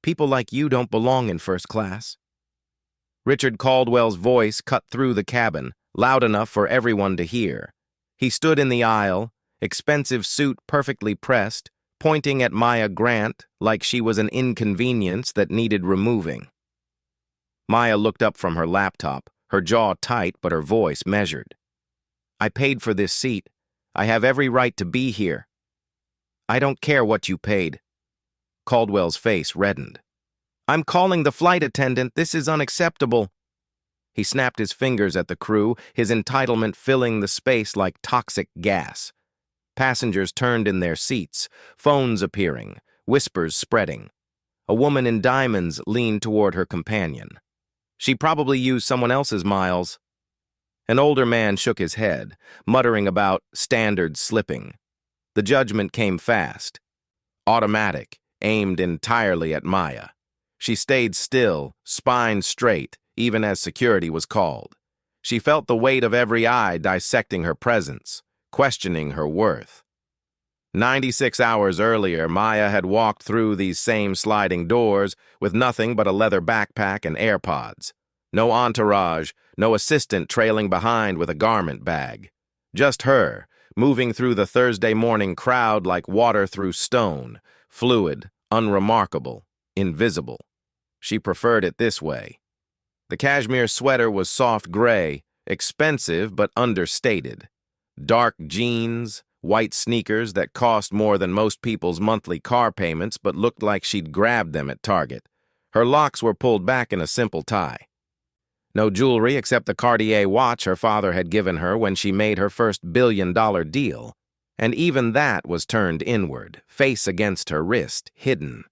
People like you don't belong in first class." Richard Caldwell's voice cut through the cabin, loud enough for everyone to hear. He stood in the aisle, expensive suit perfectly pressed, pointing at Maya Grant like she was an inconvenience that needed removing. Maya looked up from her laptop, her jaw tight but her voice measured. "I paid for this seat. I have every right to be here." "I don't care what you paid." Caldwell's face reddened. "I'm calling the flight attendant. This is unacceptable." He snapped his fingers at the crew, his entitlement filling the space like toxic gas. Passengers turned in their seats, phones appearing, whispers spreading. A woman in diamonds leaned toward her companion. She probably used someone else's miles. An older man shook his head, muttering about standards slipping. The judgment came fast. Automatic, aimed entirely at Maya. She stayed still, spine straight, even as security was called. She felt the weight of every eye dissecting her presence, questioning her worth. 96 hours earlier, Maya had walked through these same sliding doors with nothing but a leather backpack and AirPods. No entourage, no assistant trailing behind with a garment bag. Just her, moving through the Thursday morning crowd like water through stone, fluid, unremarkable, invisible. She preferred it this way. The cashmere sweater was soft gray, expensive but understated. Dark jeans, white sneakers that cost more than most people's monthly car payments but looked like she'd grabbed them at Target. Her locks were pulled back in a simple tie. No jewelry except the Cartier watch her father had given her when she made her first billion-dollar deal, and even that was turned inward, face against her wrist, hidden.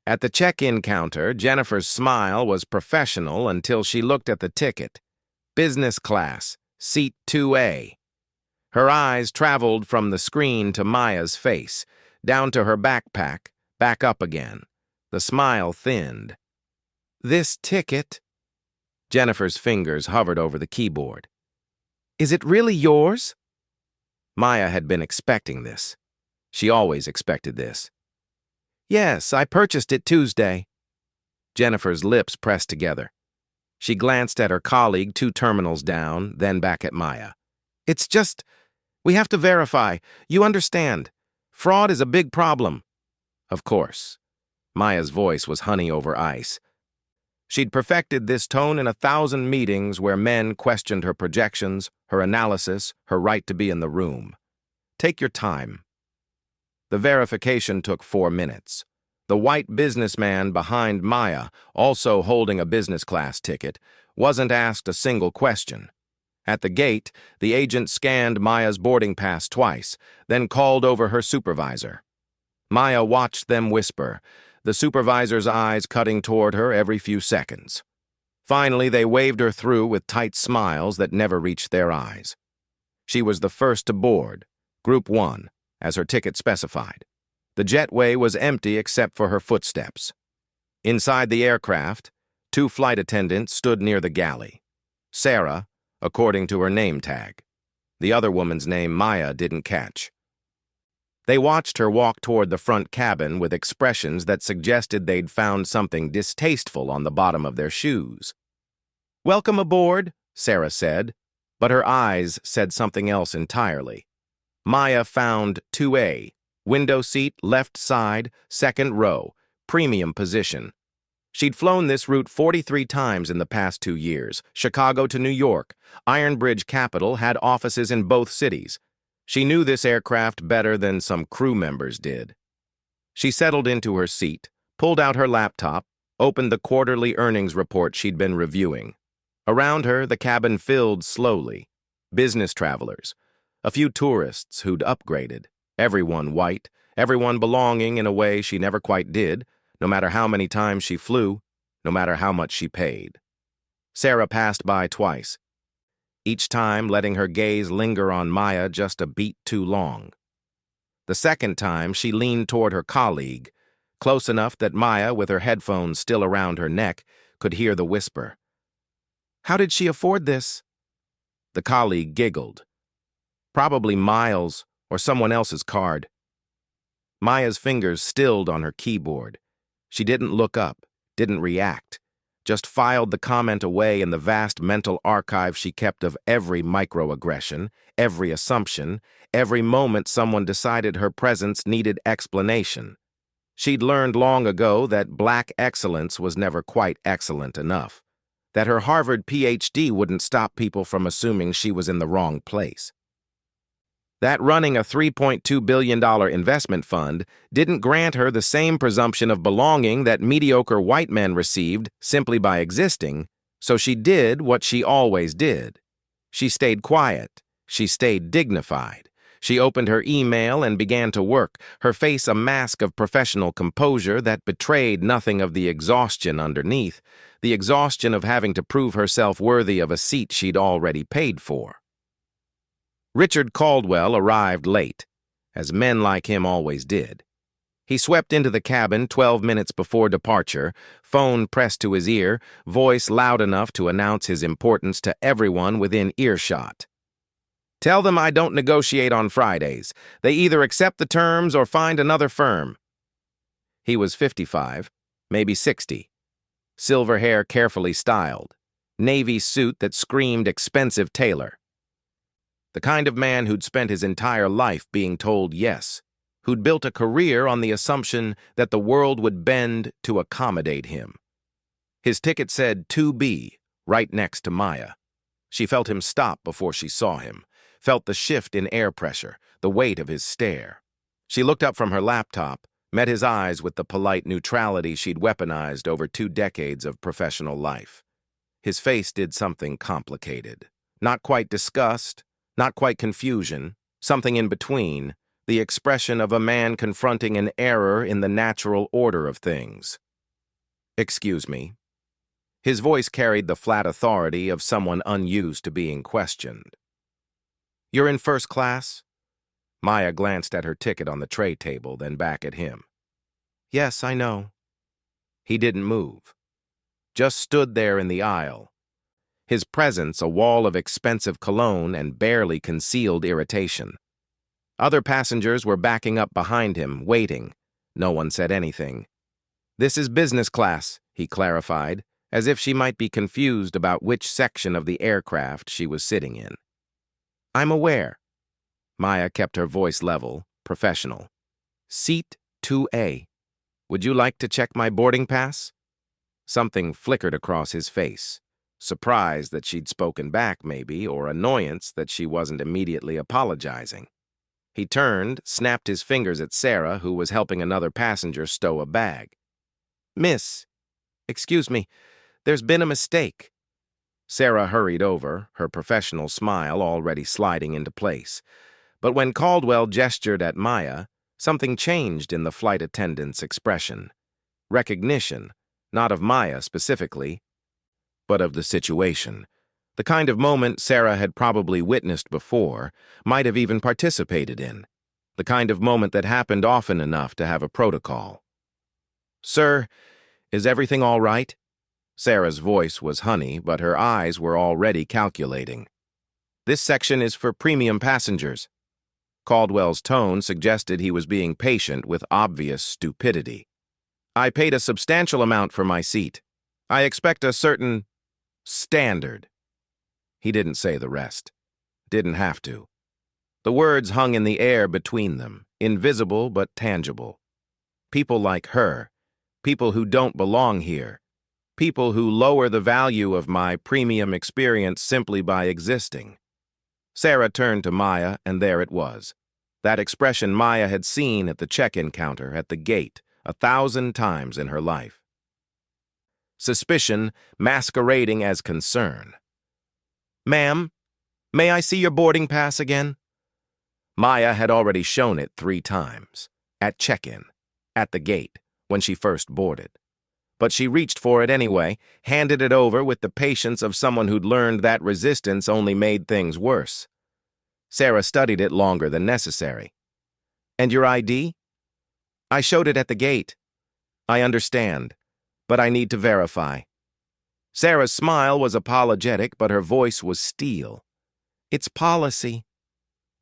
At the check-in counter, Jennifer's smile was professional until she looked at the ticket. Business class, seat 2A. Her eyes traveled from the screen to Maya's face, down to her backpack, back up again. The smile thinned. "This ticket?" Jennifer's fingers hovered over the keyboard. "Is it really yours?" Maya had been expecting this. She always expected this. "Yes, I purchased it Tuesday." Jennifer's lips pressed together. She glanced at her colleague 2 terminals down, then back at Maya. "It's just, we have to verify. You understand. Fraud is a big problem." Of course. Maya's voice was honey over ice. She'd perfected this tone in 1,000 meetings where men questioned her projections, her analysis, her right to be in the room. "Take your time." The verification took 4 minutes. The white businessman behind Maya, also holding a business class ticket, wasn't asked a single question. At the gate, the agent scanned Maya's boarding pass twice, then called over her supervisor. Maya watched them whisper, the supervisor's eyes cutting toward her every few seconds. Finally, they waved her through with tight smiles that never reached their eyes. She was the first to board, Group 1, as her ticket specified. The jetway was empty except for her footsteps. Inside the aircraft, 2 flight attendants stood near the galley. Sarah, according to her name tag. The other woman's name Maya didn't catch. They watched her walk toward the front cabin with expressions that suggested they'd found something distasteful on the bottom of their shoes. "Welcome aboard," Sarah said, but her eyes said something else entirely. Maya found 2A, window seat, left side, 2nd row, premium position. She'd flown this route 43 times in the past 2 years, Chicago to New York. Iron Bridge Capital had offices in both cities. She knew this aircraft better than some crew members did. She settled into her seat, pulled out her laptop, opened the quarterly earnings report she'd been reviewing. Around her, the cabin filled slowly. Business travelers. A few tourists who'd upgraded. Everyone white, everyone belonging in a way she never quite did, no matter how many times she flew, no matter how much she paid. Sarah passed by twice, each time letting her gaze linger on Maya just a beat too long. The second time, she leaned toward her colleague, close enough that Maya, with her headphones still around her neck, could hear the whisper. "How did she afford this?" The colleague giggled. "Probably miles or someone else's card." Maya's fingers stilled on her keyboard. She didn't look up, didn't react, just filed the comment away in the vast mental archive she kept of every microaggression, every assumption, every moment someone decided her presence needed explanation. She'd learned long ago that black excellence was never quite excellent enough, that her Harvard PhD wouldn't stop people from assuming she was in the wrong place. That running a $3.2 billion investment fund didn't grant her the same presumption of belonging that mediocre white men received simply by existing, so she did what she always did. She stayed quiet. She stayed dignified. She opened her email and began to work, her face a mask of professional composure that betrayed nothing of the exhaustion underneath, the exhaustion of having to prove herself worthy of a seat she'd already paid for. Richard Caldwell arrived late, as men like him always did. He swept into the cabin 12 minutes before departure, phone pressed to his ear, voice loud enough to announce his importance to everyone within earshot. "Tell them I don't negotiate on Fridays. They either accept the terms or find another firm." He was 55, maybe 60. Silver hair carefully styled. Navy suit that screamed expensive tailor. The kind of man who'd spent his entire life being told yes, who'd built a career on the assumption that the world would bend to accommodate him. His ticket said 2B, right next to Maya. She felt him stop before she saw him, felt the shift in air pressure, the weight of his stare. She looked up from her laptop, met his eyes with the polite neutrality she'd weaponized over 2 decades of professional life. His face did something complicated. Not quite disgust, not quite confusion, something in between, the expression of a man confronting an error in the natural order of things. "Excuse me." His voice carried the flat authority of someone unused to being questioned. "You're in first class?" Maya glanced at her ticket on the tray table, then back at him. "Yes, I know." He didn't move. Just stood there in the aisle. His presence a wall of expensive cologne and barely concealed irritation. Other passengers were backing up behind him, waiting. No one said anything. "This is business class," he clarified, as if she might be confused about which section of the aircraft she was sitting in. "I'm aware." Maya kept her voice level, professional. "Seat 2A. Would you like to check my boarding pass?" Something flickered across his face. Surprise that she'd spoken back, maybe, or annoyance that she wasn't immediately apologizing. He turned, snapped his fingers at Sarah, who was helping another passenger stow a bag. "Miss, excuse me, there's been a mistake." Sarah hurried over, her professional smile already sliding into place. But when Caldwell gestured at Maya, something changed in the flight attendant's expression. Recognition, not of Maya specifically, but of the situation. The kind of moment Sarah had probably witnessed before, might have even participated in. The kind of moment that happened often enough to have a protocol. "Sir, is everything all right?" Sarah's voice was honey, but her eyes were already calculating. "This section is for premium passengers." Caldwell's tone suggested he was being patient with obvious stupidity. "I paid a substantial amount for my seat. I expect a certain standard." He didn't say the rest. Didn't have to. The words hung in the air between them, invisible but tangible. People like her, people who don't belong here, people who lower the value of my premium experience simply by existing. Sarah turned to Maya, and there it was. That expression Maya had seen at the check-in counter at the gate 1,000 times in her life. Suspicion masquerading as concern. "Ma'am, may I see your boarding pass again?" Maya had already shown it 3 times. At check-in, at the gate, when she first boarded. But she reached for it anyway, handed it over with the patience of someone who'd learned that resistance only made things worse. Sarah studied it longer than necessary. "And your ID?" "I showed it at the gate." "I understand, but I need to verify." Sarah's smile was apologetic, but her voice was steel. "It's policy."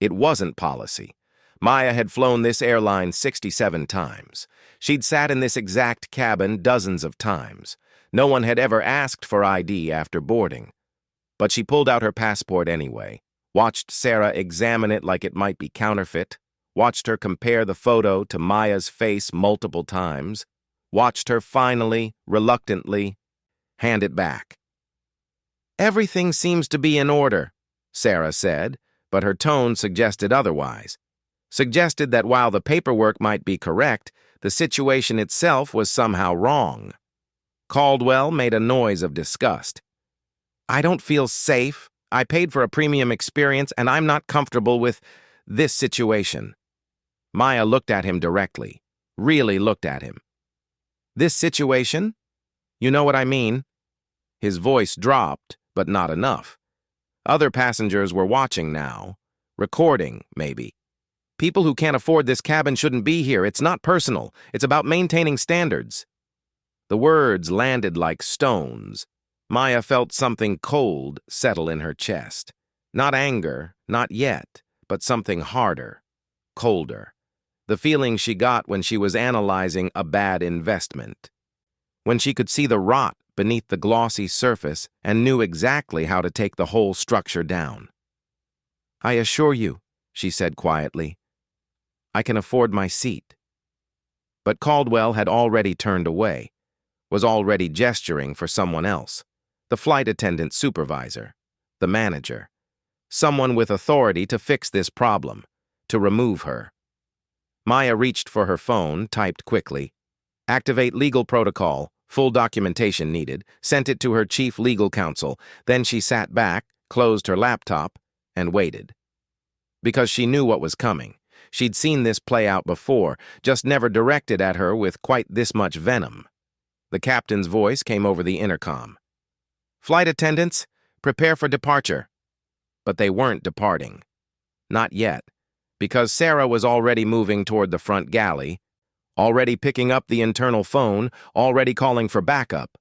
It wasn't policy. Maya had flown this airline 67 times. She'd sat in this exact cabin dozens of times. No one had ever asked for ID after boarding. But she pulled out her passport anyway, watched Sarah examine it like it might be counterfeit, watched her compare the photo to Maya's face multiple times, watched her finally, reluctantly, hand it back. "Everything seems to be in order," Sarah said, but her tone suggested otherwise. Suggested that while the paperwork might be correct, the situation itself was somehow wrong. Caldwell made a noise of disgust. "I don't feel safe. I paid for a premium experience, and I'm not comfortable with this situation." Maya looked at him directly, really looked at him. "This situation? You know what I mean?" His voice dropped, but not enough. Other passengers were watching now. Recording, maybe. "People who can't afford this cabin shouldn't be here. It's not personal. It's about maintaining standards." The words landed like stones. Maya felt something cold settle in her chest. Not anger, not yet, but something harder, colder. The feeling she got when she was analyzing a bad investment. When she could see the rot beneath the glossy surface and knew exactly how to take the whole structure down. "I assure you," she said quietly, "I can afford my seat." But Caldwell had already turned away, was already gesturing for someone else, the flight attendant supervisor, the manager, someone with authority to fix this problem, to remove her. Maya reached for her phone, typed quickly, "Activate legal protocol, full documentation needed," sent it to her chief legal counsel. Then she sat back, closed her laptop, and waited. Because she knew what was coming. She'd seen this play out before, just never directed at her with quite this much venom. The captain's voice came over the intercom. "Flight attendants, prepare for departure." But they weren't departing. Not yet, because Sarah was already moving toward the front galley, already picking up the internal phone, already calling for backup.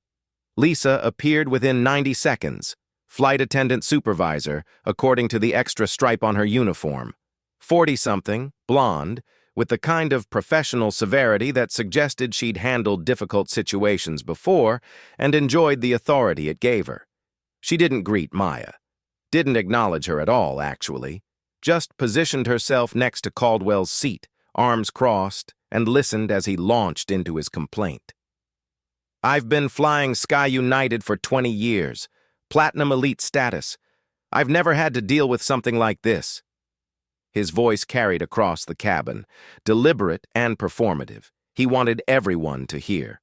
Lisa appeared within 90 seconds, flight attendant supervisor, according to the extra stripe on her uniform. 40-something, blonde, with the kind of professional severity that suggested she'd handled difficult situations before and enjoyed the authority it gave her. She didn't greet Maya. Didn't acknowledge her at all, actually. Just positioned herself next to Caldwell's seat, arms crossed, and listened as he launched into his complaint. "I've been flying Sky United for 20 years. Platinum Elite status. I've never had to deal with something like this." His voice carried across the cabin, deliberate and performative. He wanted everyone to hear.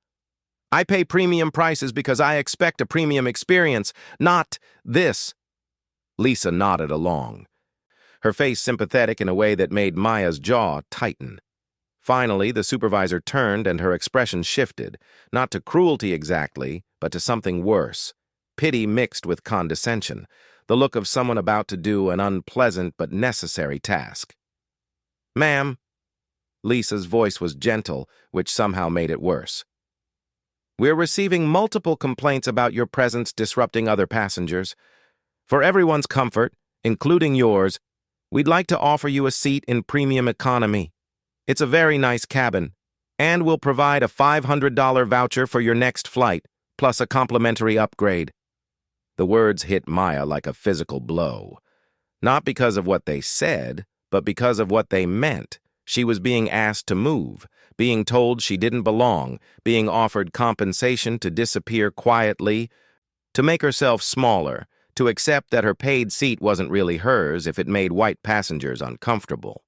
"I pay premium prices because I expect a premium experience, not this." Lisa nodded along, her face sympathetic in a way that made Maya's jaw tighten. Finally, the supervisor turned and her expression shifted, not to cruelty exactly, but to something worse. Pity mixed with condescension, the look of someone about to do an unpleasant but necessary task. "Ma'am," Lisa's voice was gentle, which somehow made it worse. "We're receiving multiple complaints about your presence disrupting other passengers. For everyone's comfort, including yours, we'd like to offer you a seat in premium economy. It's a very nice cabin, and we'll provide a $500 voucher for your next flight, plus a complimentary upgrade." The words hit Maya like a physical blow. Not because of what they said, but because of what they meant. She was being asked to move, being told she didn't belong, being offered compensation to disappear quietly, to make herself smaller, to accept that her paid seat wasn't really hers if it made white passengers uncomfortable.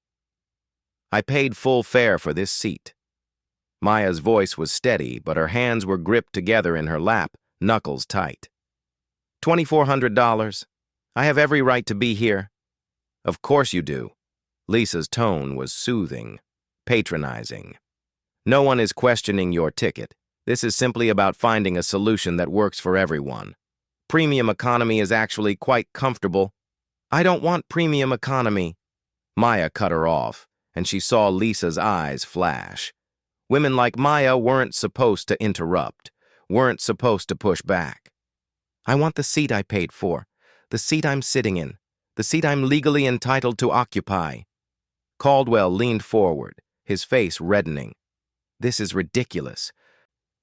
"I paid full fare for this seat." Maya's voice was steady, but her hands were gripped together in her lap, knuckles tight. $2,400. I have every right to be here." "Of course you do." Lisa's tone was soothing, patronizing. "No one is questioning your ticket. This is simply about finding a solution that works for everyone. Premium economy is actually quite comfortable." "I don't want premium economy." Maya cut her off, and she saw Lisa's eyes flash. Women like Maya weren't supposed to interrupt, weren't supposed to push back. "I want the seat I paid for, the seat I'm sitting in, the seat I'm legally entitled to occupy." Caldwell leaned forward, his face reddening. This is ridiculous.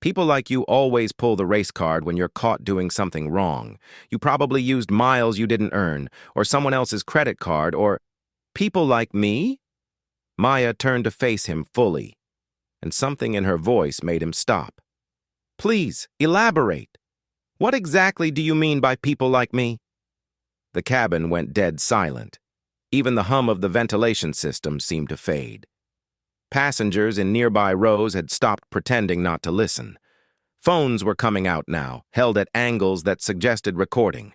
People like you always pull the race card when you're caught doing something wrong. You probably used miles you didn't earn, or someone else's credit card, or... People like me? Maya turned to face him fully, and something in her voice made him stop. Please, elaborate. What exactly do you mean by people like me? The cabin went dead silent. Even the hum of the ventilation system seemed to fade. Passengers in nearby rows had stopped pretending not to listen. Phones were coming out now, held at angles that suggested recording.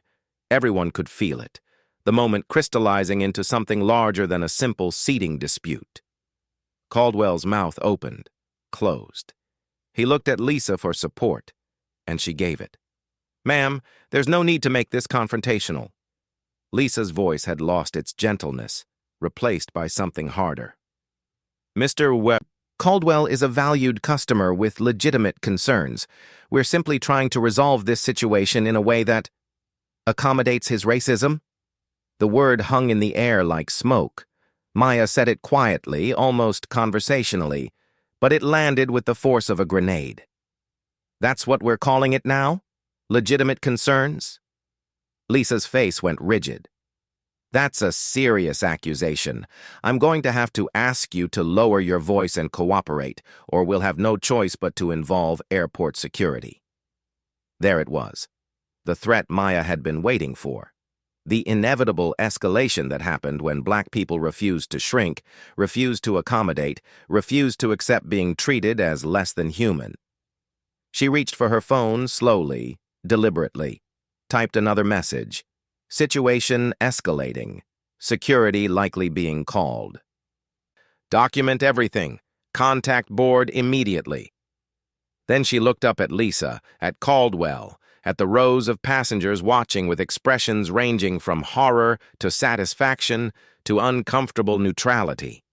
Everyone could feel it, the moment crystallizing into something larger than a simple seating dispute. Caldwell's mouth opened, closed. He looked at Lisa for support, and she gave it. Ma'am, there's no need to make this confrontational. Lisa's voice had lost its gentleness, replaced by something harder. Mr. Caldwell is a valued customer with legitimate concerns. We're simply trying to resolve this situation in a way that accommodates his racism. The word hung in the air like smoke. Maya said it quietly, almost conversationally, but it landed with the force of a grenade. That's what we're calling it now? Legitimate concerns? Lisa's face went rigid. That's a serious accusation. I'm going to have to ask you to lower your voice and cooperate, or we'll have no choice but to involve airport security. There it was. The threat Maya had been waiting for. The inevitable escalation that happened when black people refused to shrink, refused to accommodate, refused to accept being treated as less than human. She reached for her phone slowly, deliberately, typed another message. Situation escalating. Security likely being called. Document everything. Contact board immediately. Then she looked up at Lisa, at Caldwell, at the rows of passengers watching with expressions ranging from horror to satisfaction to uncomfortable neutrality.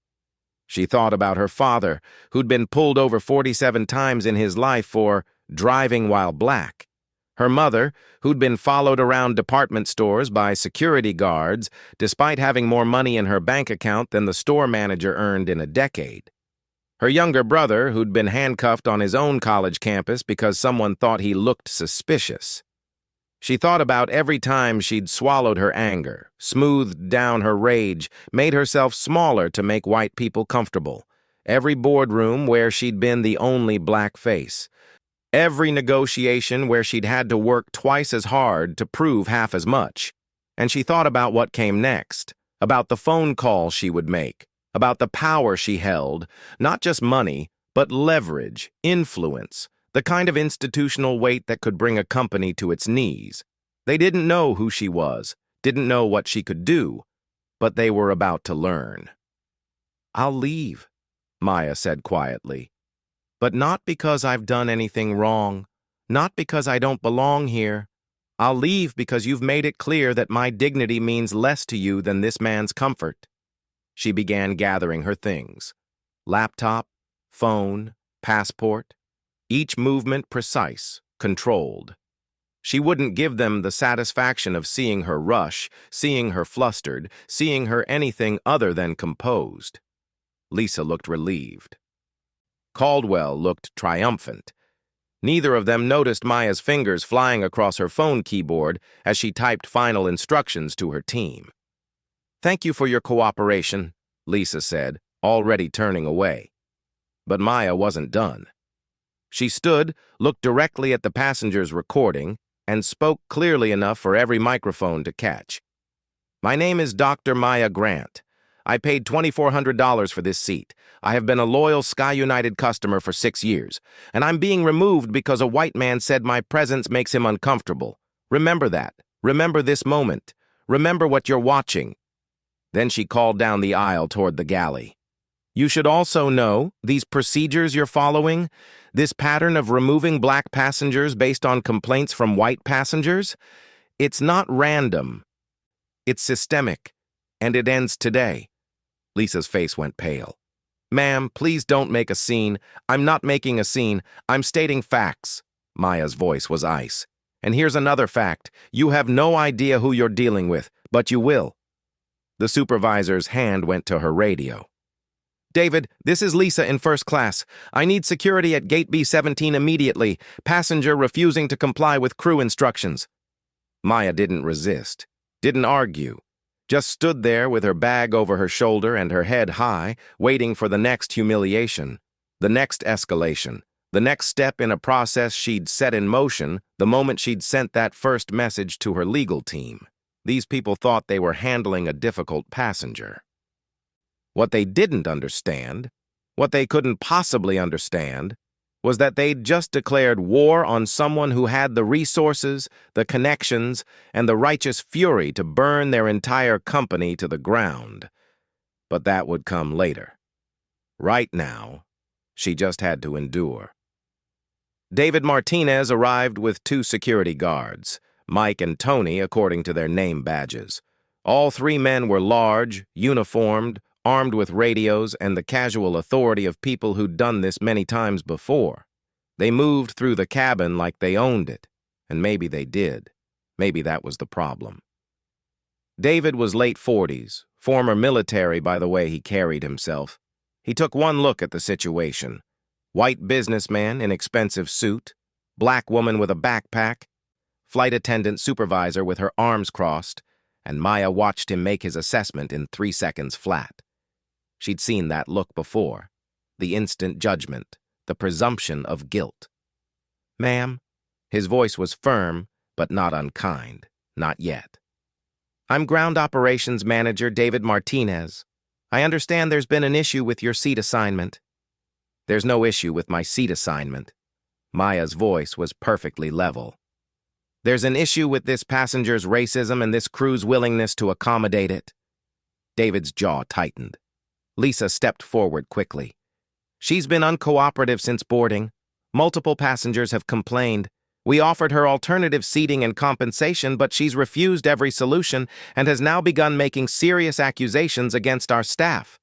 She thought about her father, who'd been pulled over 47 times in his life for driving while black. Her mother, who'd been followed around department stores by security guards despite having more money in her bank account than the store manager earned in a decade. Her younger brother, who'd been handcuffed on his own college campus because someone thought he looked suspicious. She thought about every time she'd swallowed her anger, smoothed down her rage, made herself smaller to make white people comfortable. Every boardroom where she'd been the only black face. Every negotiation where she'd had to work twice as hard to prove half as much. And she thought about what came next, about the phone call she would make, about the power she held, not just money, but leverage, influence, the kind of institutional weight that could bring a company to its knees. They didn't know who she was, didn't know what she could do, but they were about to learn. I'll leave, Maya said quietly. But not because I've done anything wrong, not because I don't belong here. I'll leave because you've made it clear that my dignity means less to you than this man's comfort. She began gathering her things. Laptop, phone, passport, each movement precise, controlled. She wouldn't give them the satisfaction of seeing her rush, seeing her flustered, seeing her anything other than composed. Lisa looked relieved. Caldwell looked triumphant. Neither of them noticed Maya's fingers flying across her phone keyboard as she typed final instructions to her team. Thank you for your cooperation, Lisa said, already turning away. But Maya wasn't done. She stood, looked directly at the passenger's recording, and spoke clearly enough for every microphone to catch. My name is Dr. Maya Grant. I paid $2,400 for this seat. I have been a loyal Sky United customer for 6 years, and I'm being removed because a white man said my presence makes him uncomfortable. Remember that. Remember this moment. Remember what you're watching. Then she called down the aisle toward the galley. You should also know, these procedures you're following, this pattern of removing black passengers based on complaints from white passengers, it's not random. It's systemic, and it ends today. Lisa's face went pale. Ma'am, please don't make a scene. I'm not making a scene. I'm stating facts. Maya's voice was ice. And here's another fact. You have no idea who you're dealing with, but you will. The supervisor's hand went to her radio. David, this is Lisa in first class. I need security at gate B17 immediately. Passenger refusing to comply with crew instructions. Maya didn't resist, didn't argue. Just stood there with her bag over her shoulder and her head high, waiting for the next humiliation, the next escalation, the next step in a process she'd set in motion the moment she'd sent that first message to her legal team. These people thought they were handling a difficult passenger. What they didn't understand, what they couldn't possibly understand, was that they'd just declared war on someone who had the resources, the connections, and the righteous fury to burn their entire company to the ground. But that would come later. Right now, she just had to endure. David Martinez arrived with 2 security guards, Mike and Tony according to their name badges. All 3 men were large, uniformed, armed with radios and the casual authority of people who'd done this many times before. They moved through the cabin like they owned it, and maybe they did. Maybe that was the problem. David was late 40s, former military by the way he carried himself. He took one look at the situation. White businessman in expensive suit, black woman with a backpack, flight attendant supervisor with her arms crossed, and Maya watched him make his assessment in 3 seconds flat. She'd seen that look before, the instant judgment, the presumption of guilt. "Ma'am," his voice was firm, but not unkind, not yet. "I'm Ground Operations Manager David Martinez. I understand there's been an issue with your seat assignment." "There's no issue with my seat assignment." Maya's voice was perfectly level. "There's an issue with this passenger's racism and this crew's willingness to accommodate it." David's jaw tightened. Lisa stepped forward quickly. "She's been uncooperative since boarding. Multiple passengers have complained. We offered her alternative seating and compensation, but she's refused every solution and has now begun making serious accusations against our staff."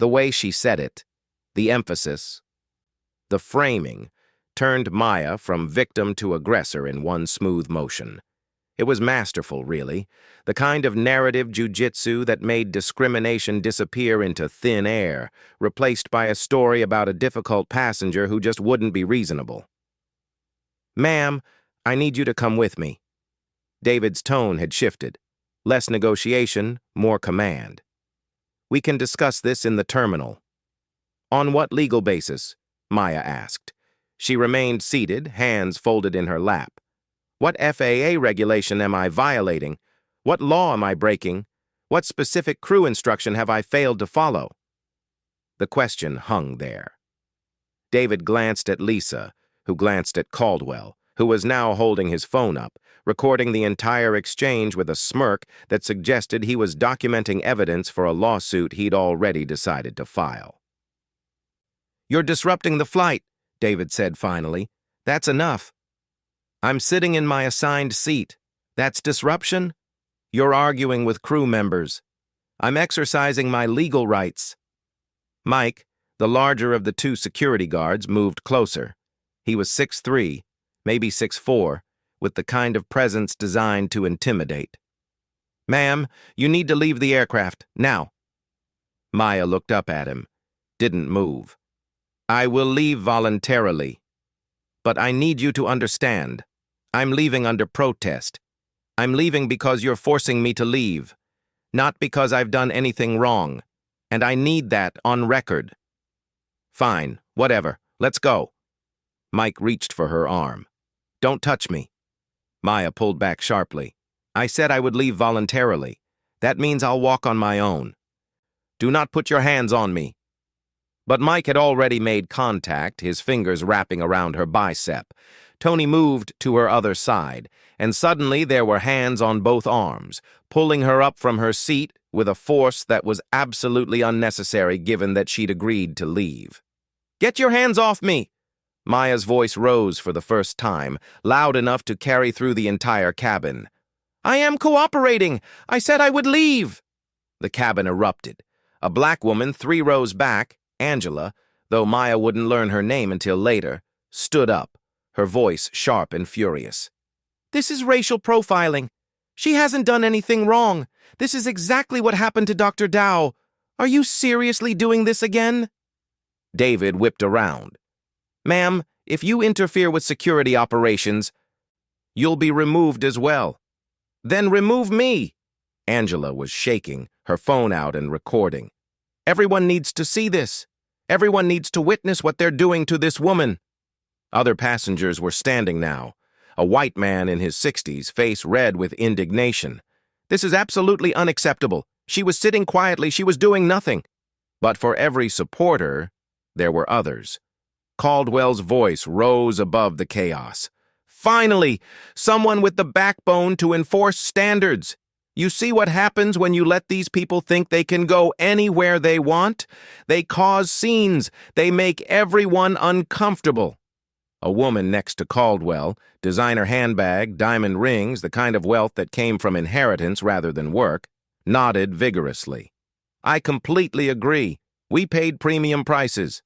The way she said it, the emphasis, the framing, turned Maya from victim to aggressor in one smooth motion. It was masterful, really, the kind of narrative jujitsu that made discrimination disappear into thin air, replaced by a story about a difficult passenger who just wouldn't be reasonable. "Ma'am, I need you to come with me." David's tone had shifted. Less negotiation, more command. "We can discuss this in the terminal." "On what legal basis?" Maya asked. She remained seated, hands folded in her lap. "What FAA regulation am I violating? What law am I breaking? What specific crew instruction have I failed to follow?" The question hung there. David glanced at Lisa, who glanced at Caldwell, who was now holding his phone up, recording the entire exchange with a smirk that suggested he was documenting evidence for a lawsuit he'd already decided to file. "You're disrupting the flight," David said finally. "That's enough." "I'm sitting in my assigned seat. That's disruption?" "You're arguing with crew members." "I'm exercising my legal rights." Mike, the larger of the 2 security guards, moved closer. He was 6'3", maybe 6'4", with the kind of presence designed to intimidate. "Ma'am, you need to leave the aircraft, now." Maya looked up at him, didn't move. "I will leave voluntarily. But I need you to understand. I'm leaving under protest. I'm leaving because you're forcing me to leave, not because I've done anything wrong. And I need that on record." "Fine, whatever. Let's go." Mike reached for her arm. "Don't touch me." Maya pulled back sharply. "I said I would leave voluntarily. That means I'll walk on my own. Do not put your hands on me." But Mike had already made contact, his fingers wrapping around her bicep. Tony moved to her other side, and suddenly there were hands on both arms, pulling her up from her seat with a force that was absolutely unnecessary given that she'd agreed to leave. "Get your hands off me!" Maya's voice rose for the first time, loud enough to carry through the entire cabin. "I am cooperating! I said I would leave!" The cabin erupted. A black woman 3 rows back, Angela, though Maya wouldn't learn her name until later, stood up, her voice sharp and furious. "This is racial profiling. She hasn't done anything wrong. This is exactly what happened to Dr. Dow. Are you seriously doing this again? David whipped around. Ma'am, if you interfere with security operations, you'll be removed as well. Then remove me. Angela was shaking, her phone out and recording. Everyone needs to see this. Everyone needs to witness what they're doing to this woman. Other passengers were standing now. A white man in his 60s, face red with indignation. This is absolutely unacceptable. She was sitting quietly. She was doing nothing. But for every supporter, there were others. Caldwell's voice rose above the chaos. Finally, someone with the backbone to enforce standards. You see what happens when you let these people think they can go anywhere they want? They cause scenes. They make everyone uncomfortable. A woman next to Caldwell, designer handbag, diamond rings, the kind of wealth that came from inheritance rather than work, nodded vigorously. I completely agree. We paid premium prices.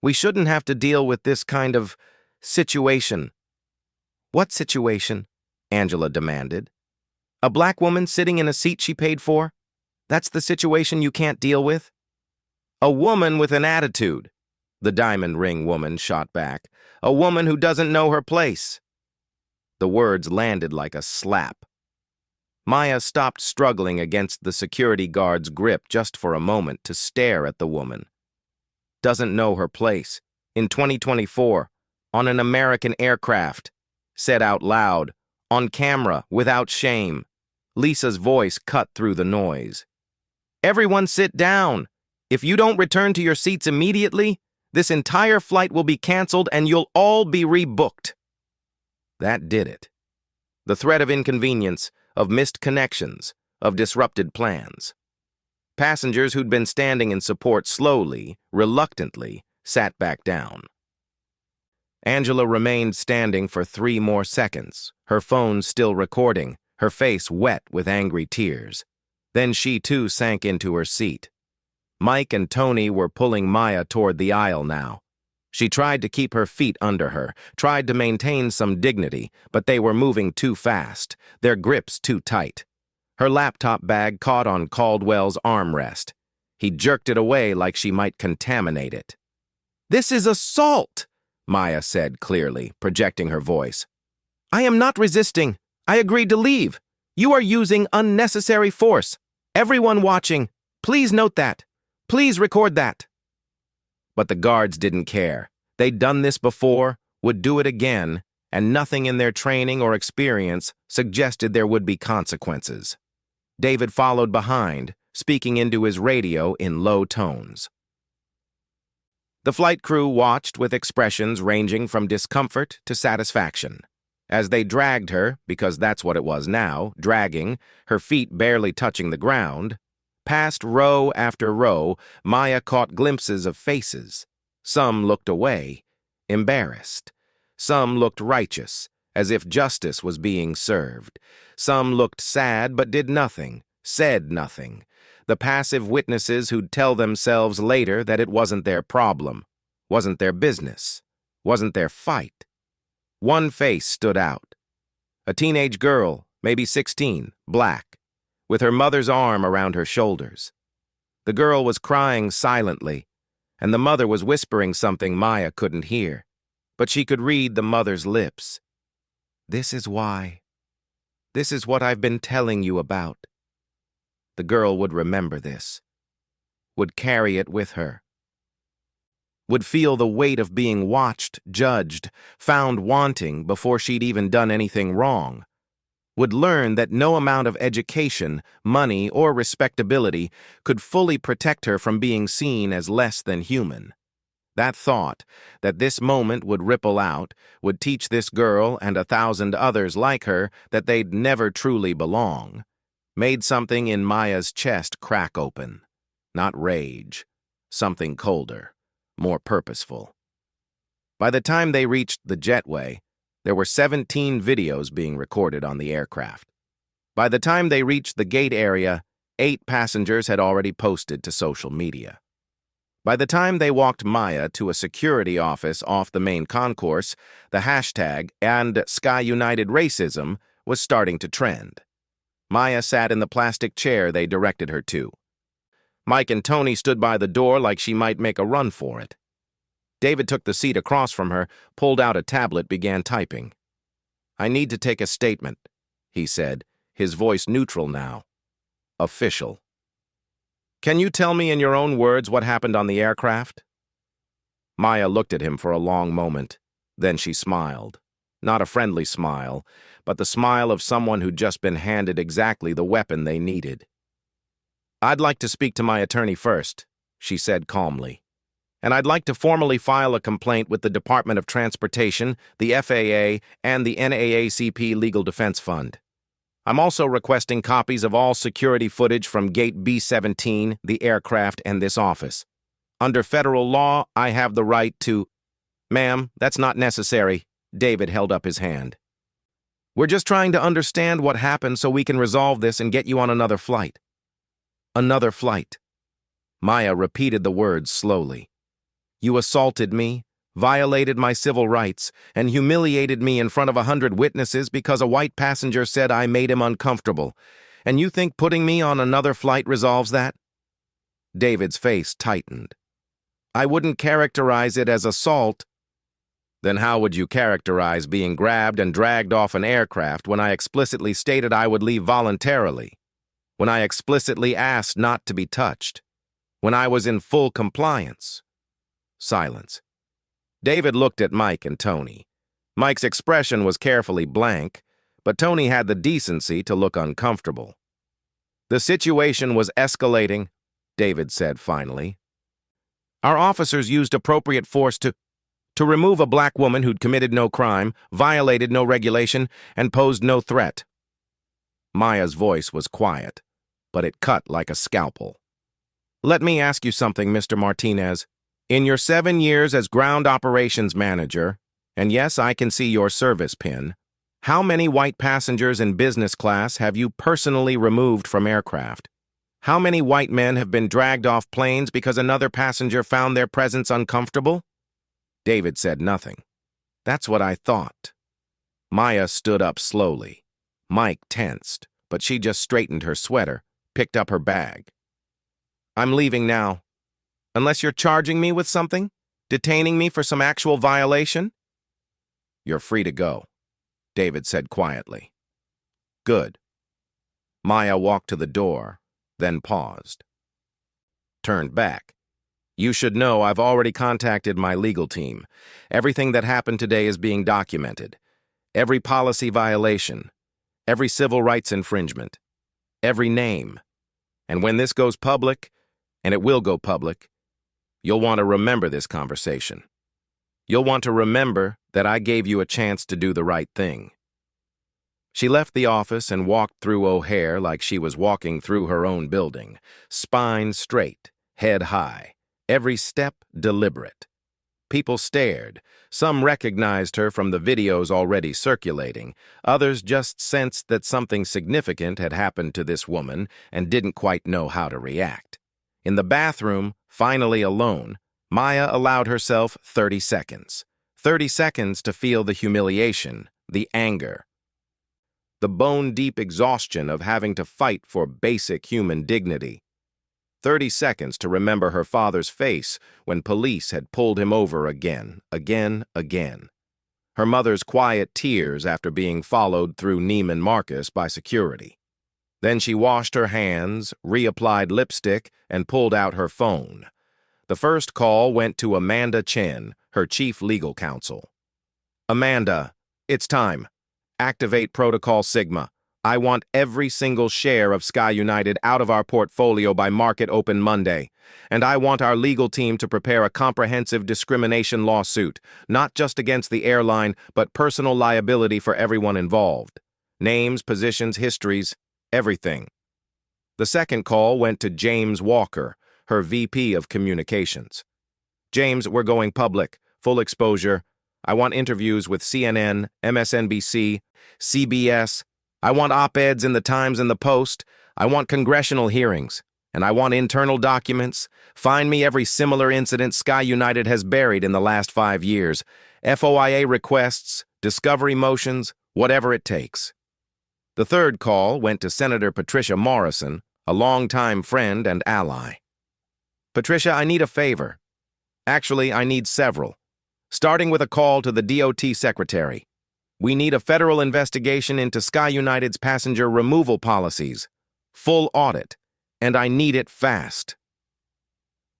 We shouldn't have to deal with this kind of situation. What situation? Angela demanded. A black woman sitting in a seat she paid for? That's the situation you can't deal with? A woman with an attitude, the diamond ring woman shot back. A woman who doesn't know her place. The words landed like a slap. Maya stopped struggling against the security guard's grip just for a moment to stare at the woman. Doesn't know her place. In 2024, on an American aircraft. Said out loud, on camera, without shame. Lisa's voice cut through the noise. Everyone sit down. If you don't return to your seats immediately, this entire flight will be canceled and you'll all be rebooked. That did it. The threat of inconvenience, of missed connections, of disrupted plans. Passengers who'd been standing in support slowly, reluctantly, sat back down. Angela remained standing for 3 more seconds, her phone still recording, her face wet with angry tears. Then she too sank into her seat. Mike and Tony were pulling Maya toward the aisle now. She tried to keep her feet under her, tried to maintain some dignity, but they were moving too fast, their grips too tight. Her laptop bag caught on Caldwell's armrest. He jerked it away like she might contaminate it. This is assault, Maya said clearly, projecting her voice. I am not resisting. I agreed to leave. You are using unnecessary force. Everyone watching, please note that. Please record that. But the guards didn't care. They'd done this before, would do it again, and nothing in their training or experience suggested there would be consequences. David followed behind, speaking into his radio in low tones. The flight crew watched with expressions ranging from discomfort to satisfaction. As they dragged her, because that's what it was now, dragging, her feet barely touching the ground, past row after row, Maya caught glimpses of faces. Some looked away, embarrassed. Some looked righteous, as if justice was being served. Some looked sad but did nothing, said nothing. The passive witnesses who'd tell themselves later that it wasn't their problem, wasn't their business, wasn't their fight. One face stood out. A teenage girl, maybe 16, black, with her mother's arm around her shoulders. The girl was crying silently, and the mother was whispering something Maya couldn't hear, but she could read the mother's lips. This is why. This is what I've been telling you about. The girl would remember this, would carry it with her, would feel the weight of being watched, judged, found wanting before she'd even done anything wrong, would learn that no amount of education, money, or respectability could fully protect her from being seen as less than human. That thought, that this moment would ripple out, would teach this girl and 1,000 others like her that they'd never truly belong, made something in Maya's chest crack open. Not rage, something colder, more purposeful. By the time they reached the jetway, there were 17 videos being recorded on the aircraft. By the time they reached the gate area, 8 passengers had already posted to social media. By the time they walked Maya to a security office off the main concourse, the hashtag and Sky United Racism was starting to trend. Maya sat in the plastic chair they directed her to. Mike and Tony stood by the door like she might make a run for it. David took the seat across from her, pulled out a tablet, began typing. "I need to take a statement," he said, his voice neutral now. "Official. Can you tell me in your own words what happened on the aircraft?" Maya looked at him for a long moment. Then she smiled. Not a friendly smile, but the smile of someone who'd just been handed exactly the weapon they needed. "I'd like to speak to my attorney first," she said calmly. "And I'd like to formally file a complaint with the Department of Transportation, the FAA, and the NAACP Legal Defense Fund. I'm also requesting copies of all security footage from Gate B-17, the aircraft, and this office. Under federal law, I have the right to—" "Ma'am, that's not necessary." David held up his hand. "We're just trying to understand what happened so we can resolve this and get you on another flight." "Another flight." Maya repeated the words slowly. "You assaulted me, violated my civil rights, and humiliated me in front of 100 witnesses because a white passenger said I made him uncomfortable. And you think putting me on another flight resolves that?" David's face tightened. "I wouldn't characterize it as assault." "Then how would you characterize being grabbed and dragged off an aircraft when I explicitly stated I would leave voluntarily? When I explicitly asked not to be touched? When I was in full compliance?" Silence. David looked at Mike and Tony. Mike's expression was carefully blank, but Tony had the decency to look uncomfortable. "The situation was escalating," David said finally. "Our officers used appropriate force to remove a black woman who'd committed no crime, violated no regulation, and posed no threat." Maya's voice was quiet, but it cut like a scalpel. "Let me ask you something, Mr. Martinez. In your 7 years as ground operations manager, and yes, I can see your service pin, how many white passengers in business class have you personally removed from aircraft? How many white men have been dragged off planes because another passenger found their presence uncomfortable?" David said nothing. "That's what I thought." Maya stood up slowly. Mike tensed, but she just straightened her sweater, picked up her bag. "I'm leaving now. Unless you're charging me with something? Detaining me for some actual violation?" "You're free to go," David said quietly. "Good." Maya walked to the door, then paused. Turned back. "You should know I've already contacted my legal team. Everything that happened today is being documented. Every policy violation, every civil rights infringement, every name. And when this goes public, and it will go public, you'll want to remember this conversation. You'll want to remember that I gave you a chance to do the right thing." She left the office and walked through O'Hare like she was walking through her own building, spine straight, head high, every step deliberate. People stared. Some recognized her from the videos already circulating. Others just sensed that something significant had happened to this woman and didn't quite know how to react. In the bathroom, finally alone, Maya allowed herself 30 seconds. 30 seconds to feel the humiliation, the anger, the bone-deep exhaustion of having to fight for basic human dignity. 30 seconds to remember her father's face when police had pulled him over again. Her mother's quiet tears after being followed through Neiman Marcus by security. Then she washed her hands, reapplied lipstick, and pulled out her phone. The first call went to Amanda Chen, her chief legal counsel. "Amanda, it's time. Activate Protocol Sigma. I want every single share of Sky United out of our portfolio by market open Monday. And I want our legal team to prepare a comprehensive discrimination lawsuit, not just against the airline, but personal liability for everyone involved. Names, positions, histories, everything." The second call went to James Walker, her VP of Communications. "James, we're going public. Full exposure. I want interviews with CNN, MSNBC, CBS. I want op-eds in the Times and the Post. I want congressional hearings. And I want internal documents. Find me every similar incident Sky United has buried in the last 5 years. FOIA requests, discovery motions, whatever it takes." The third call went to Senator Patricia Morrison, a longtime friend and ally. Patricia, I need a favor. Actually, I need several. Starting with a call to the DOT secretary. We need a federal investigation into Sky United's passenger removal policies. Full audit. And I need it fast.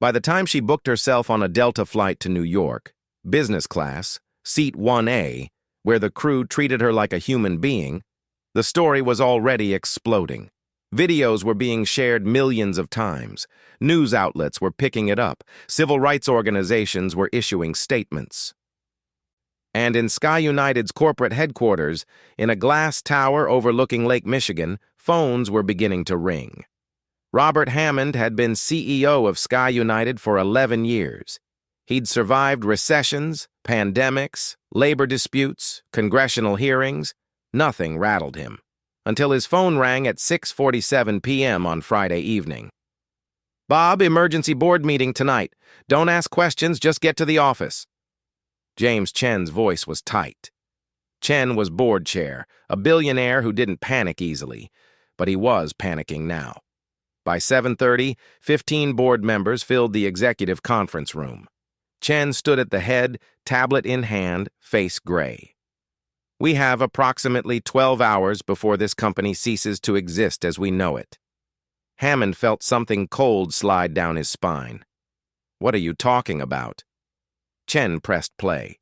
By the time she booked herself on a Delta flight to New York, business class, seat 1A, where the crew treated her like a human being, the story was already exploding. Videos were being shared millions of times. News outlets were picking it up. Civil rights organizations were issuing statements. And in Sky United's corporate headquarters, in a glass tower overlooking Lake Michigan, phones were beginning to ring. Robert Hammond had been CEO of Sky United for 11 years. He'd survived recessions, pandemics, labor disputes, congressional hearings. Nothing rattled him, until his phone rang at 6:47 p.m. on Friday evening. "Bob, emergency board meeting tonight. Don't ask questions, just get to the office." James Chen's voice was tight. Chen was board chair, a billionaire who didn't panic easily, but he was panicking now. By 7:30, 15 board members filled the executive conference room. Chen stood at the head, tablet in hand, face gray. "We have approximately 12 hours before this company ceases to exist as we know it." Hammond felt something cold slide down his spine. "What are you talking about?" Chen pressed play.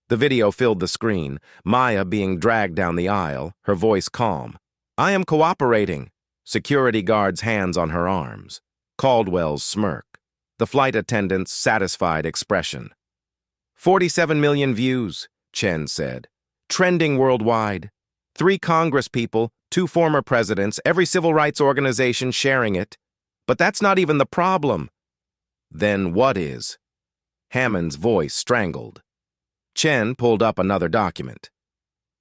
The video filled the screen, Maya being dragged down the aisle, her voice calm. "I am cooperating." Security guards' hands on her arms. Caldwell's smirk. The flight attendant's satisfied expression. 47 million views, Chen said. Trending worldwide. 3 congresspeople, 2 former presidents, every civil rights organization sharing it. But that's not even the problem. Then what is? Hammond's voice strangled. Chen pulled up another document.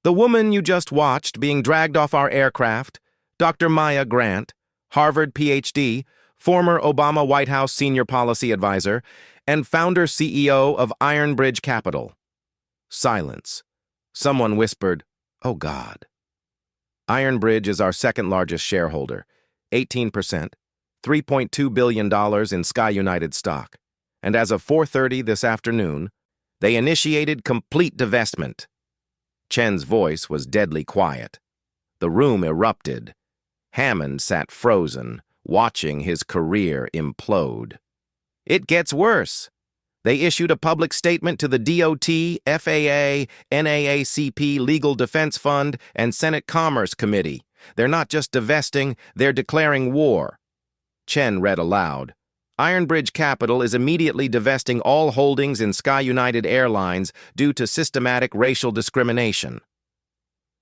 "The woman you just watched being dragged off our aircraft, Dr. Maya Grant, Harvard PhD, former Obama White House senior policy advisor, and founder CEO of Ironbridge Capital." Silence. Someone whispered, "Oh God." Ironbridge is our second largest shareholder, 18%, $3.2 billion in Sky United stock. And as of 4:30 this afternoon, they initiated complete divestment. Chen's voice was deadly quiet. The room erupted. Hammond sat frozen, watching his career implode. It gets worse. They issued a public statement to the DOT, FAA, NAACP Legal Defense Fund, and Senate Commerce Committee. They're not just divesting, they're declaring war. Chen read aloud. Ironbridge Capital is immediately divesting all holdings in Sky United Airlines due to systematic racial discrimination.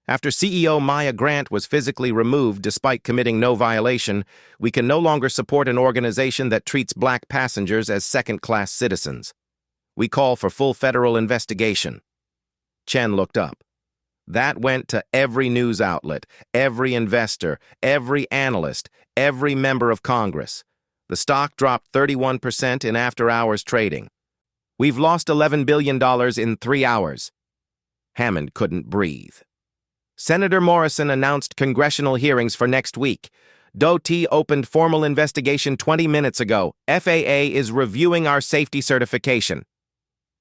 After CEO Maya Grant was physically removed despite committing no violation, we can no longer support an organization that treats black passengers as second-class citizens. We call for full federal investigation. Chen looked up. That went to every news outlet, every investor, every analyst, every member of Congress. The stock dropped 31% in after-hours trading. We've lost $11 billion in 3 hours. Hammond couldn't breathe. Senator Morrison announced congressional hearings for next week. DOT opened formal investigation 20 minutes ago. FAA is reviewing our safety certification.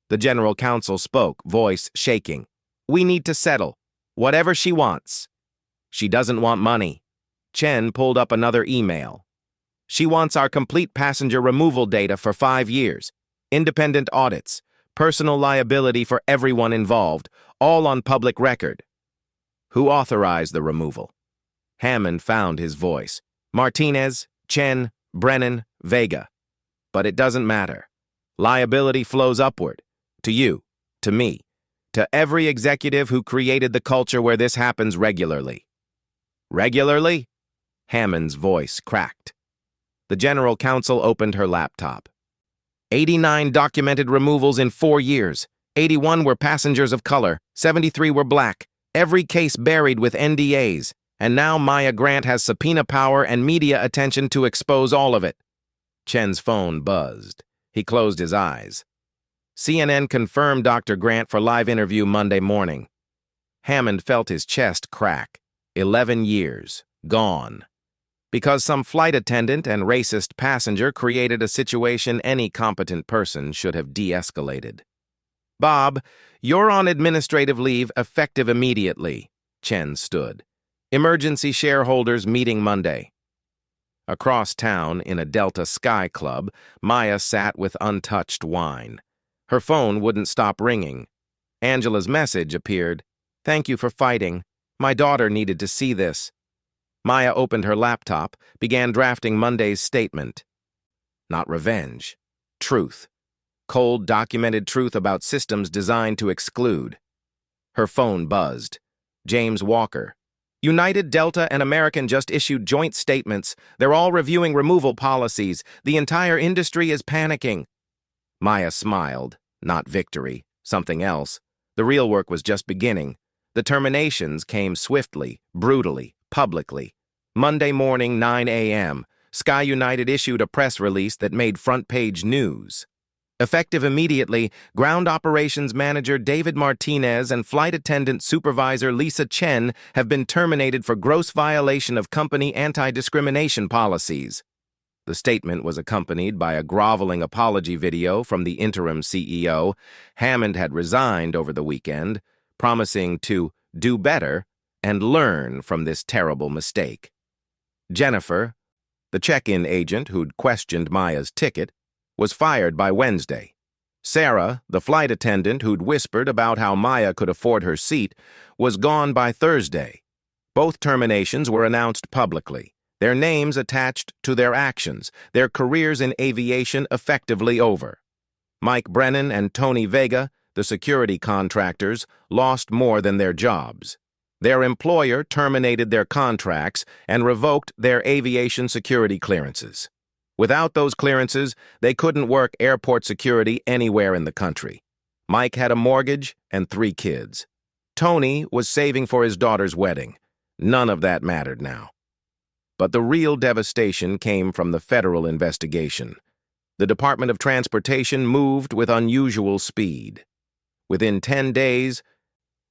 The general counsel spoke, voice shaking. We need to settle. Whatever she wants. She doesn't want money. Chen pulled up another email. She wants our complete passenger removal data for 5 years. Independent audits. Personal liability for everyone involved. All on public record. Who authorized the removal? Hammond found his voice. Martinez, Chen, Brennan, Vega. But it doesn't matter. Liability flows upward. To you, to me, to every executive who created the culture where this happens regularly. Regularly? Hammond's voice cracked. The general counsel opened her laptop. 89 documented removals in 4 years. 81 were passengers of color. 73 were black. Every case buried with NDAs, and now Maya Grant has subpoena power and media attention to expose all of it. Chen's phone buzzed. He closed his eyes. CNN confirmed Dr. Grant for live interview Monday morning. Hammond felt his chest crack. 11 years. Gone. Because some flight attendant and racist passenger created a situation any competent person should have de-escalated. "Bob, you're on administrative leave effective immediately," Chen stood. "Emergency shareholders meeting Monday." Across town, in a Delta Sky Club, Maya sat with untouched wine. Her phone wouldn't stop ringing. Angela's message appeared. "Thank you for fighting. My daughter needed to see this." Maya opened her laptop, began drafting Monday's statement. Not revenge. Truth. Cold, documented truth about systems designed to exclude. Her phone buzzed. James Walker. "United, Delta, and American just issued joint statements. They're all reviewing removal policies. The entire industry is panicking." Maya smiled. Not victory. Something else. The real work was just beginning. The terminations came swiftly, brutally, publicly. Monday morning, 9 a.m., Sky United issued a press release that made front-page news. Effective immediately, Ground Operations Manager David Martinez and Flight Attendant Supervisor Lisa Chen have been terminated for gross violation of company anti-discrimination policies. The statement was accompanied by a groveling apology video from the interim CEO. Hammond had resigned over the weekend, promising to do better and learn from this terrible mistake. Jennifer, the check-in agent who'd questioned Maya's ticket, was fired by Wednesday. Sarah, the flight attendant who'd whispered about how Maya could afford her seat, was gone by Thursday. Both terminations were announced publicly, their names attached to their actions, their careers in aviation effectively over. Mike Brennan and Tony Vega, the security contractors, lost more than their jobs. Their employer terminated their contracts and revoked their aviation security clearances. Without those clearances, they couldn't work airport security anywhere in the country. Mike had a mortgage and 3 kids. Tony was saving for his daughter's wedding. None of that mattered now. But the real devastation came from the federal investigation. The Department of Transportation moved with unusual speed. Within 10 days,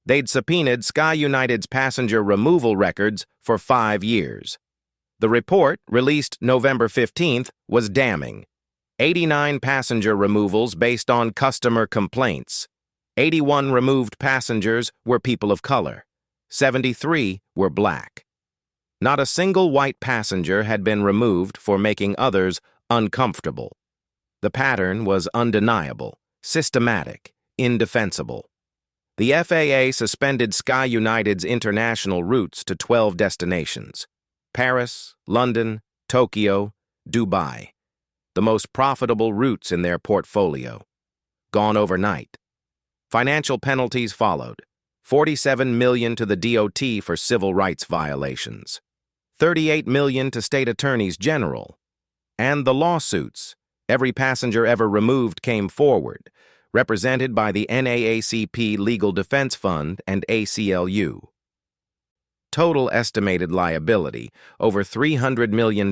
they'd subpoenaed Sky United's passenger removal records for 5 years. The report, released November 15th, was damning. 89 passenger removals based on customer complaints. 81 removed passengers were people of color. 73 were black. Not a single white passenger had been removed for making others uncomfortable. The pattern was undeniable, systematic, indefensible. The FAA suspended Sky United's international routes to 12 destinations: Paris, London, Tokyo, Dubai, the most profitable routes in their portfolio. Gone overnight. Financial penalties followed. $47 million to the DOT for civil rights violations. $38 million to state attorneys general. And the lawsuits. Every passenger ever removed came forward, represented by the NAACP Legal Defense Fund and ACLU. Total estimated liability, over $300 million.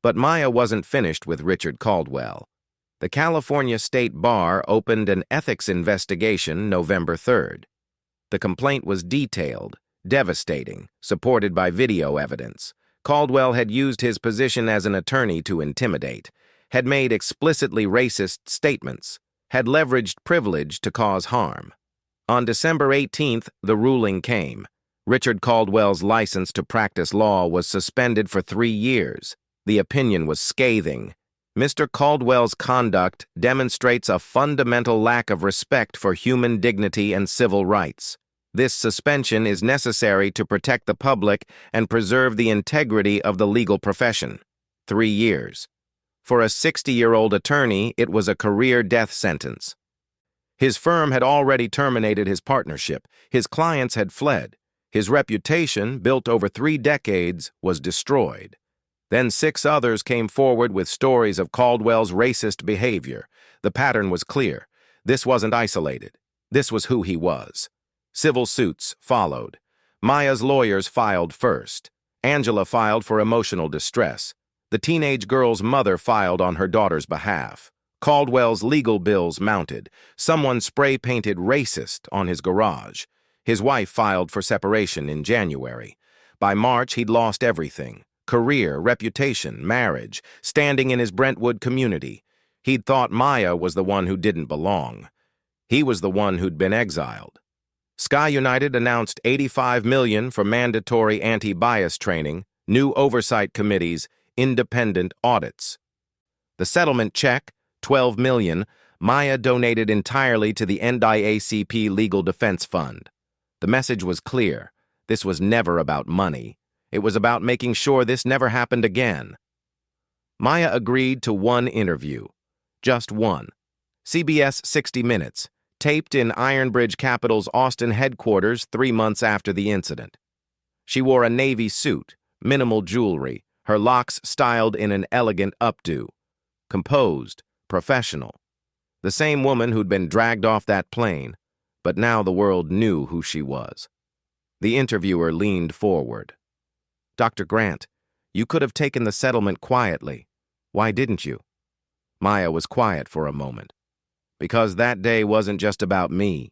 But Maya wasn't finished with Richard Caldwell. The California State Bar opened an ethics investigation November 3rd. The complaint was detailed, devastating, supported by video evidence. Caldwell had used his position as an attorney to intimidate, had made explicitly racist statements, had leveraged privilege to cause harm. On December 18th, the ruling came. Richard Caldwell's license to practice law was suspended for 3 years. The opinion was scathing. Mr. Caldwell's conduct demonstrates a fundamental lack of respect for human dignity and civil rights. This suspension is necessary to protect the public and preserve the integrity of the legal profession. 3 years. For a 60-year-old attorney, it was a career death sentence. His firm had already terminated his partnership. His clients had fled. His reputation, built over 3 decades, was destroyed. Then 6 others came forward with stories of Caldwell's racist behavior. The pattern was clear. This wasn't isolated. This was who he was. Civil suits followed. Maya's lawyers filed first. Angela filed for emotional distress. The teenage girl's mother filed on her daughter's behalf. Caldwell's legal bills mounted. Someone spray-painted racist on his garage. His wife filed for separation in January. By March, he'd lost everything. career, reputation, marriage, standing in his Brentwood community. He'd thought Maya was the one who didn't belong. He was the one who'd been exiled. Sky United announced $85 million for mandatory anti-bias training, new oversight committees, independent audits. The settlement check, $12 million, Maya donated entirely to the NAACP Legal Defense Fund. The message was clear. This was never about money. It was about making sure this never happened again. Maya agreed to one interview. Just one. CBS 60 Minutes, taped in Ironbridge Capital's Austin headquarters 3 months after the incident. She wore a navy suit, minimal jewelry, her locks styled in an elegant updo. Composed, professional. The same woman who'd been dragged off that plane, but now the world knew who she was. The interviewer leaned forward. "Dr. Grant, you could have taken the settlement quietly. Why didn't you?" Maya was quiet for a moment. "Because that day wasn't just about me.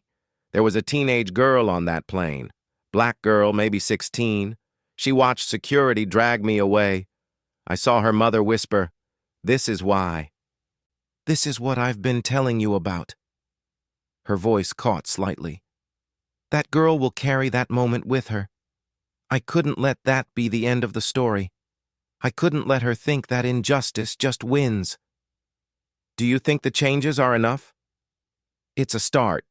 There was a teenage girl on that plane. Black girl, maybe 16. She watched security drag me away. I saw her mother whisper, 'This is why. This is what I've been telling you about.'" Her voice caught slightly. "That girl will carry that moment with her. I couldn't let that be the end of the story. I couldn't let her think that injustice just wins." "Do you think the changes are enough?" "It's a start.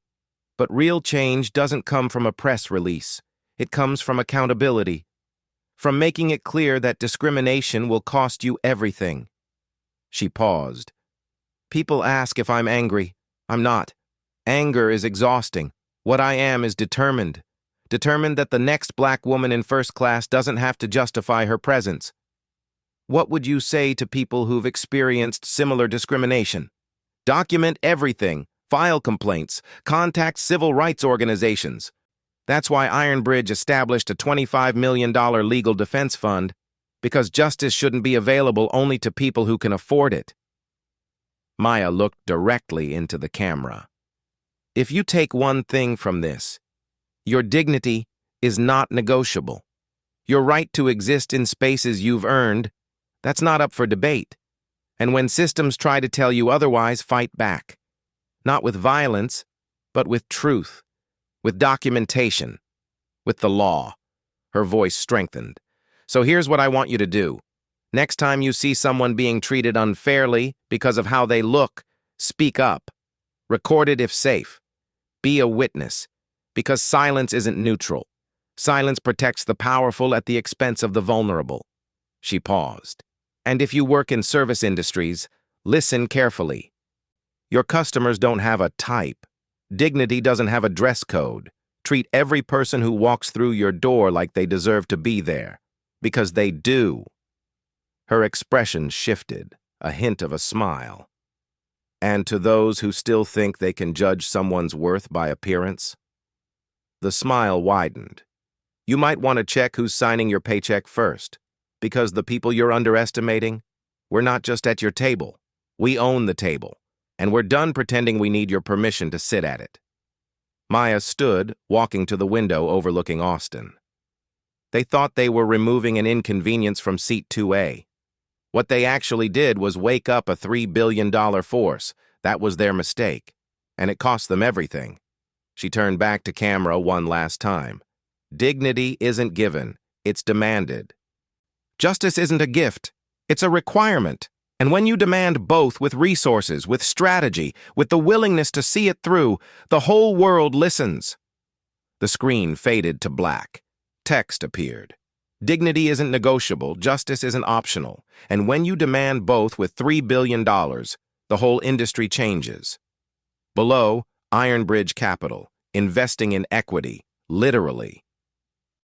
But real change doesn't come from a press release. It comes from accountability. From making it clear that discrimination will cost you everything." She paused. "People ask if I'm angry. I'm not. Anger is exhausting. What I am is determined. Determined that the next black woman in first class doesn't have to justify her presence. What would you say to people who've experienced similar discrimination? Document everything. File complaints. Contact civil rights organizations. That's why Ironbridge established a $25 million legal defense fund, because justice shouldn't be available only to people who can afford it." Maya looked directly into the camera. "If you take one thing from this, your dignity is not negotiable. Your right to exist in spaces you've earned, that's not up for debate. And when systems try to tell you otherwise, fight back. Not with violence, but with truth, with documentation, with the law." Her voice strengthened. "So here's what I want you to do. Next time you see someone being treated unfairly because of how they look, speak up. Record it if safe. Be a witness, because silence isn't neutral. Silence protects the powerful at the expense of the vulnerable." She paused. "And if you work in service industries, listen carefully. Your customers don't have a type. Dignity doesn't have a dress code. Treat every person who walks through your door like they deserve to be there, because they do." Her expression shifted, a hint of a smile. "And to those who still think they can judge someone's worth by appearance?" The smile widened. "You might want to check who's signing your paycheck first, because the people you're underestimating, we're not just at your table. We own the table, and we're done pretending we need your permission to sit at it." Maya stood, walking to the window overlooking Austin. They thought they were removing an inconvenience from seat 2A. What they actually did was wake up a $3 billion force. That was their mistake, and it cost them everything. She turned back to camera one last time. "Dignity isn't given, it's demanded. Justice isn't a gift, it's a requirement. And when you demand both with resources, with strategy, with the willingness to see it through, the whole world listens." The screen faded to black. Text appeared. "Dignity isn't negotiable, justice isn't optional. And when you demand both with $3 billion, the whole industry changes." Below, Ironbridge Capital, investing in equity, literally.